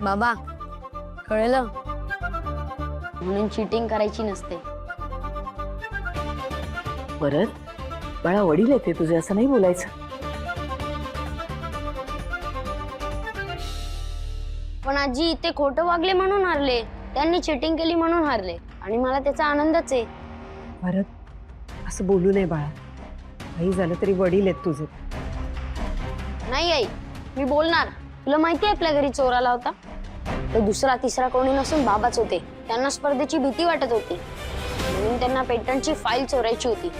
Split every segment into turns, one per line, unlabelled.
बाबा कळलं, म्हणून चीटिंग करायची नसते.
परत बाळा वडील येते तुझे, असं नाही बोलायचं.
पण आजी ते खोटं वागले म्हणून हारले, त्यांनी चीटिंग केली म्हणून हारले आणि मला त्याचा आनंदच आहे.
परत असं बोलू नये बाळा, काही झालं तरी वडील आहेत तुझे.
नाही आई, मी बोलणार. तुला माहिती आहे आपल्या घरी चोर आला होता. तो दुसरा तिसरा कोणी नसून बाबाच होते. त्यांना स्पर्धेची भीती वाटत होती म्हणून त्यांना पेटंटची फाईल चोरायची होती.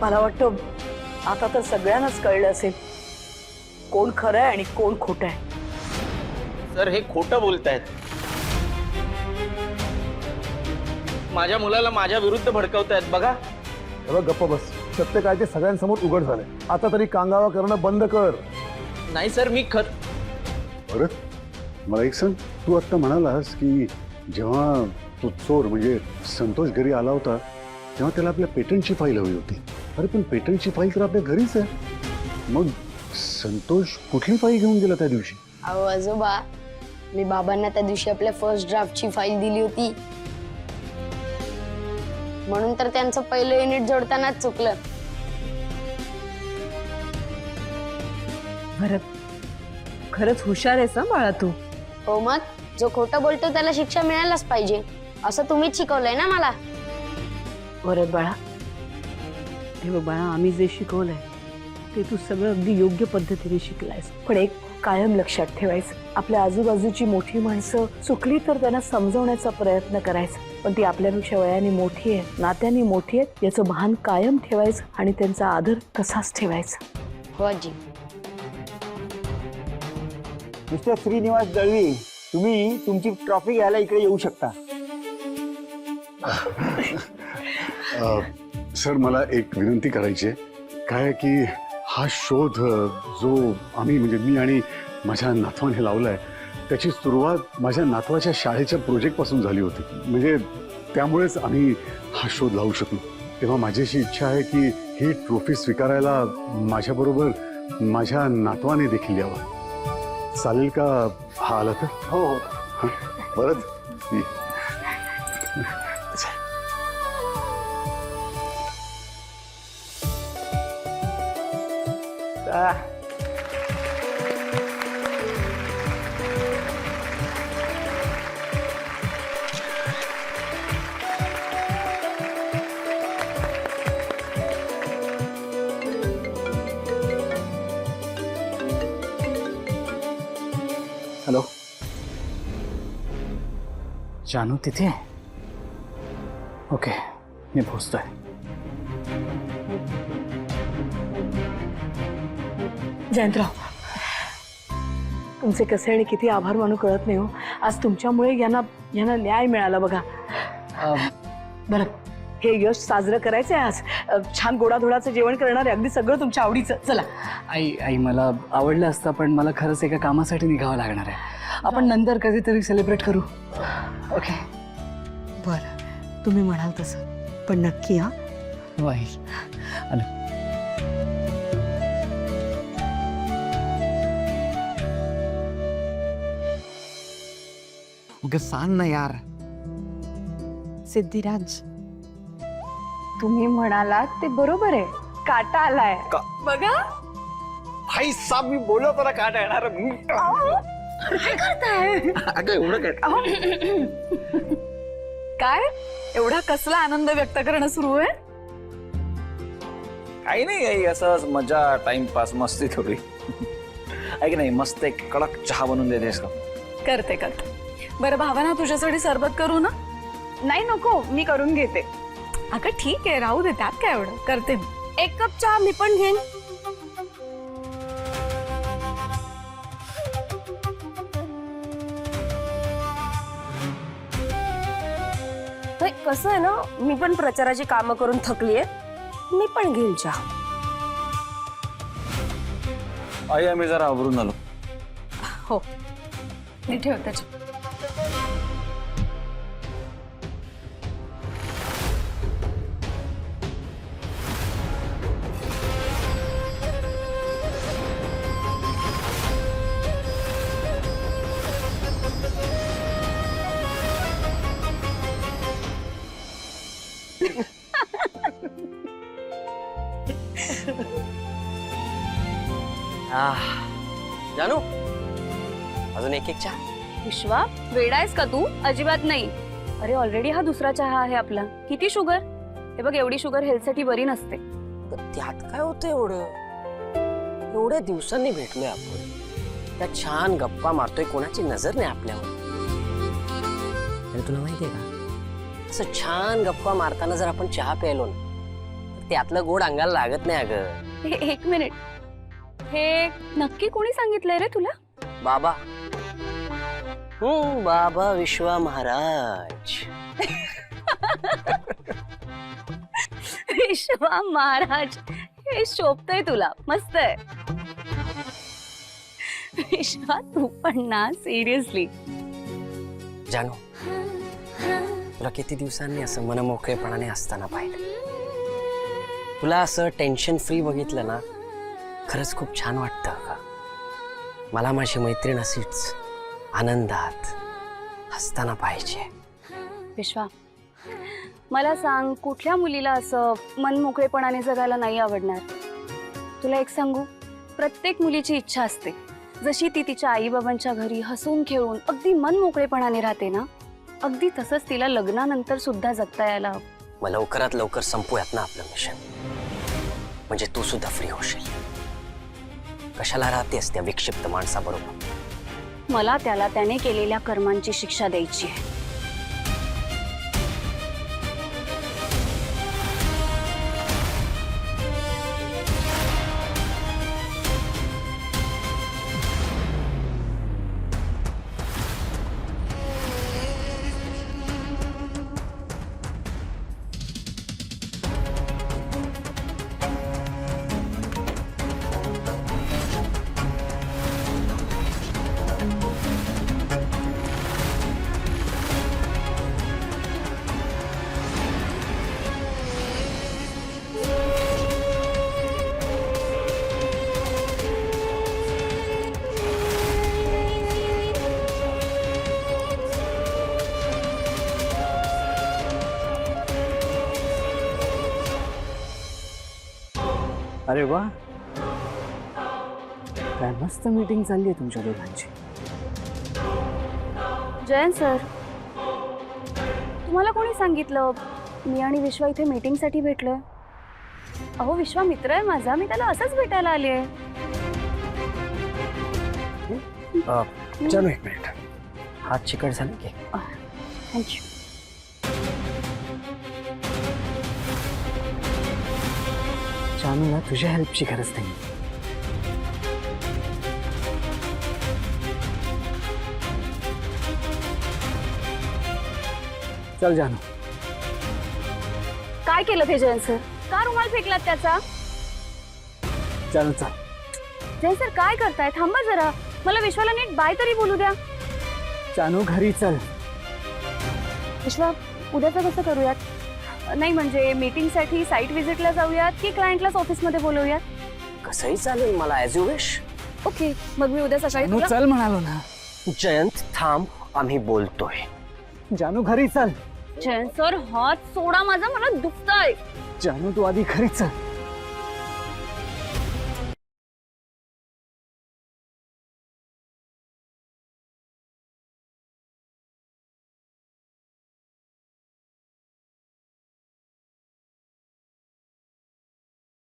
मला वाटतं आता तर सगळ्यांनाच कळलं असेल कोण खरं आहे आणि कोण खोटं आहे.
सर हे खोटं बोलतायत. माझ्या मुलाला माझ्या विरुद्ध भडकवतायत बघा.
गप्प बस. सत्य काय ते सगळ्यांसमोर उघड झालंय. आता तरी कांगावा करणं बंद कर.
नाही सर, मी
परत मला एक सांग, तू आता म्हणालास की जेव्हा तो चोर म्हणजे संतोष घरी आला होता तेव्हा त्याला आपल्या पेटंटची फाईल हवी होती. अरे पण पेटंटची फाईल तर आपल्या घरीच आहे. मग संतोष कुठली फाईल घेऊन गेला त्या दिवशी?
अहो आजोबा, मी बाबांना त्या दिवशी आपल्या फर्स्ट ड्राफ्टची फाईल दिली होती म्हणून तर त्यांचं पहिलं युनिट जोडतानाच चुकलं.
भरत खरंच हुशार आहेस ना बाळा तू.
हो मग, जो खोटं बोलतो त्याला शिक्षा मिळायलाच पाहिजे असं तुम्हीच शिकवलंय ना मला.
भरत बाळा, हे बघ बाळा, आम्ही जे शिकवलंय ते तू सगळं अगदी योग्य पद्धतीने शिकलायस. पण एक कायम लक्षात ठेवायचं, आपल्या आजूबाजूची मोठी माणसं चुकली तर त्यांना समजवण्याचा प्रयत्न करायचा. पण ती आपल्यापेक्षा वयाने मोठी आहे, नात्याने मोठी आहेत याचं भान कायम ठेवायचं आणि त्यांचा आदर तसाच ठेवायचा.
हो आजी.
मिस्टर श्रीनिवास दळवी, तुम्ही तुमची ट्रॉफी घ्यायला इकडे येऊ शकता.
सर मला एक विनंती करायची आहे. काय आहे की हा शोध जो आम्ही म्हणजे मी आणि माझ्या नातवाने लावलाय त्याची सुरुवात माझ्या नातवाच्या शाळेच्या प्रोजेक्टपासून झाली होती. म्हणजे त्यामुळेच आम्ही हा शोध लावू शकलो. तेव्हा माझी अशी इच्छा आहे की ही ट्रॉफी स्वीकारायला माझ्याबरोबर माझ्या नातवाने देखील यावं. चालेल का हा आला तर?
हो हो.
परत
हॅलो, जानू तिथे आहे? ओके, मी पोहोचतोय.
जयंतराव, तुमचे कसे आणि किती आभार मानू कळत नाही हो. आज तुमच्यामुळे यांना न्याय मिळाला बघा. बरं, हे यश साजरं करायचं आहे आज. छान गोडाधोडाचं जेवण करणार आहे, अगदी सगळं तुमच्या आवडीचं. चला.
आई मला आवडलं असतं पण मला खरंच एका कामासाठी निघावं लागणार आहे. आपण नंतर कधीतरी सेलिब्रेट करू. ओके.
बरं, तुम्ही म्हणाल तसं, पण नक्की. हा
वाईल. आलं.
सांग ना यार.
सिद्धिराज, तुम्ही म्हणालात ते बरोबर आहे. काटा आलाय बघा.
भाई साहब, मी बोललो तर काट येणार.
काय करताय?
अगं एवढं काय?
काय एवढा कसला आनंद व्यक्त करणं सुरू आहे?
काही नाही, काही असंच मजा, टाइमपास, मस्ती थोडी. ऐक नाही, मस्त एक कडक चहा बनवून देतेस का?
करते. बरं भावना, तुझ्यासाठी सरबत करू ना? नाही नको, मी करून घेते. अगं ठीक आहे, राहू दे, त्यात काय एवढं. करते मी.
एक कप चहा मी पण घेईन. कसं आहे ना, मी पण प्रचाराची कामं करून थकलीये. मी पण घेईन चहा.
आई, आम्ही जरा आवरून आलो.
हो, मी ठेवते.
जानू अजून एक चहा.
विश्वा वेडायस का तू? अजिबात नाही. अरे ऑलरेडी हा दुसरा चहा आहे आपला. किती शुगर? हे बघ एवढी शुगर हेल्थसाठी बरी नसते.
पण त्यात काय होतं एवढं? एवढ्या दिवसांनी भेटलोय आपण, त्या छान गप्पा मारतोय, कोणाची नजर नाही आपल्यावर. आणि तुला माहितीये का, असं छान गप्पा मारताना जर आपण चहा प्यायलो ना, तर त्यातलं गोड अंगाला लागत नाही अगं.
एक मिनिट, हे नक्की कोणी सांगितलंय रे तुला?
बाबा. बाबा विश्वा महाराज.
विश्वा महाराज, हे शोभतय तुला, मस्त आहे. विश्वा तू पण ना सिरियसली.
जानू, तुला किती दिवसांनी असं मनमोकळेपणाने असताना पाहिलं. तुला असं टेन्शन फ्री बघितलं ना, खरंच खूप छान वाटतं का. मला माझी मैत्रीण अशीच आनंदात हसताना पाहिजे.
विश्वा, मला सांग, कुठल्या मुलीला असं मनमोकळेपणाने जगायला नाही आवडणार? तुला एक सांगू, प्रत्येक मुलीची इच्छा असते, जशी ती तिच्या आईबाबांच्या घरी हसून खेळून अगदी मनमोकळेपणाने राहते ना, अगदी तसंच तिला लग्नानंतर सुद्धा जगता यायला हवं.
मग लवकरात लवकर संपूयात ना आपलं मिशन, म्हणजे तू सुद्धा फ्री होशील. कशाला राहतेस त्या विक्षिप्त माणसाबरोबर?
मला त्याला त्याने केलेल्या कर्मांची शिक्षा द्यायची आहे.
अरे वा, काय मस्त मीटिंग चालली आहे तुमच्या दोघांची.
जयंत सर, तुम्हाला कोणी सांगितलं मी आणि विश्वा इथे मीटिंगसाठी भेटलोय? अहो, विश्वा मित्र आहे माझा, मी त्याला असंच भेटायला आली आहे.
जानू एक मिनिट, हात चिकट झाले की.
थँक्यू.
जानूला तुझ्या हेल्पची गरज नाही. चल जानू.
काय केलं ते जयंत सर? का रुमाल फेकलात त्याचा?
जानू चल.
जयंत सर काय करताय? थांबा जरा, मला विश्वाला नीट बाय तरी बोलू द्या.
जानू घरी चल.
विश्वा, उद्याचं कसं करूयात? नाही म्हणजे मीटिंगसाठी साईट व्हिजिटला जाऊयात की क्लायंटलाच ऑफिसमध्ये बोलवूयात?
कसंही चालेल मला, ॲज यू विश.
ओके, मग मी उद्या सकाळी
जानू
तुला...
चल म्हणालो ना.
जयंत थांब, आम्ही बोलतोय.
जानू घरी चल.
जयंत सर, हात सोडा माझा, मला दुखतंय.
जानू तू आधी घरी चल.